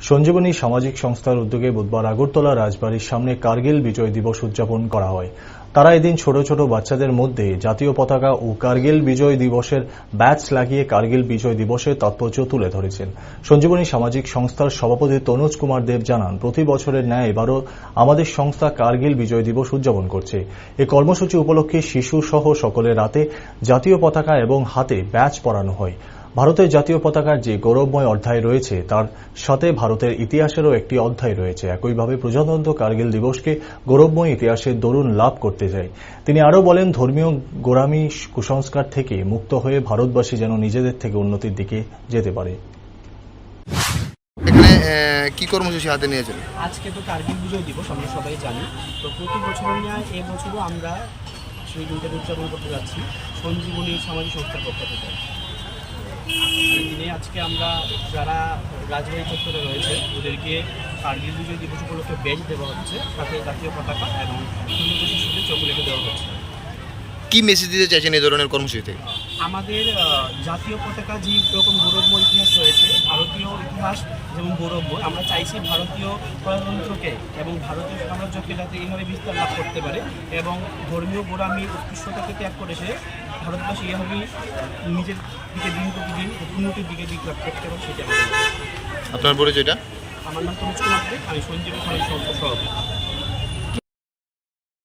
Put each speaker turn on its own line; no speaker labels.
সঞ্জীবনী সামাজিক সংস্থার উদ্যোগে বুধবার আগরতলা রাজবাড়ির সামনে কার্গিল বিজয় দিবস উদযাপন করা হয়। তারা এদিন ছোট ছোট বাচ্চাদের মধ্যে জাতীয় পতাকা ও কার্গিল বিজয় দিবসের ব্যাচ লাগিয়ে কার্গিল বিজয় দিবসের তাৎপর্য তুলে ধরেছেন। সঞ্জীবনী সামাজিক সংস্থার সভাপতি তনুজ কুমার দেব জানান, প্রতি বছরের ন্যায় এবারও আমাদের সংস্থা কার্গিল বিজয় দিবস উদযাপন করছে। এই কর্মসূচি উপলক্ষে শিশু সহ সকলের রাতে জাতীয় পতাকা এবং হাতে ব্যাচ পরানো হয়। ভারতের জাতীয় পতাকার যে গৌরবময় অধ্যায় রয়েছে তার সাথে ভারতের ইতিহাসেরও একটি অধ্যায় রয়েছে। একইভাবে প্রজাতন্ত্র কার্গিল দিবসকে গৌরবময় ইতিহাসের দরুন লাভ করতে যায়। তিনি আরও বলেন, ধর্মীয় গোঁড়ামি কুসংস্কার থেকে মুক্ত হয়ে ভারতবাসী যেন নিজেদের থেকে উন্নতির দিকে যেতে পারে।
এখানে কি কর্মসূচি হাতে নিয়েছেন?
আজকে তো কার্গিল বিজয় দিবস, আমরা সবাই জানি। তো প্রতি বছরের ন্যায় এবছরও আমরা সেই দিনটা উদযাপন করতে যাচ্ছি সঞ্জীবনী সামাজিক সংস্থার পক্ষ থেকে। এই দিনে আজকে আমরা যারা রাজবাড়ি চত্বরে রয়েছে ওদেরকে কার্গিল বিজয় দিবস উপলক্ষে বেঞ্চ দেওয়া হচ্ছে, সাথে জাতীয় পতাকা এবং উন্নত শিশুদের চকলেটও দেওয়া হচ্ছে।
কি মেসেজ দিতে চাইছেন এই ধরনের কর্মসূচি থেকে?
আমাদের জাতীয় পতাকা যে রকম গৌরবময় ইতিহাস রয়েছে, ভারতীয় ইতিহাস যেমন গৌরবময়, আমরা চাইছি ভারতীয় প্রজাতন্ত্রকে এবং ভারতীয় সাম্রাজ্যকে যাতে এইভাবে বিস্তার লাভ করতে পারে এবং ধর্মীয় গোঁড়ামি উৎকৃষ্টতাকে ত্যাগ করে সে ভারতবাসী এইভাবেই নিজের দিকে দিন প্রতিদিন উন্নতির দিকে দিক লাভ করতে পারে। সেটা
আপনার পরিচয়টা?
আমার নাম তনুজ কুমার দেব, আমি সঞ্জীবনী সামাজিক সংস্থার সভাপতি।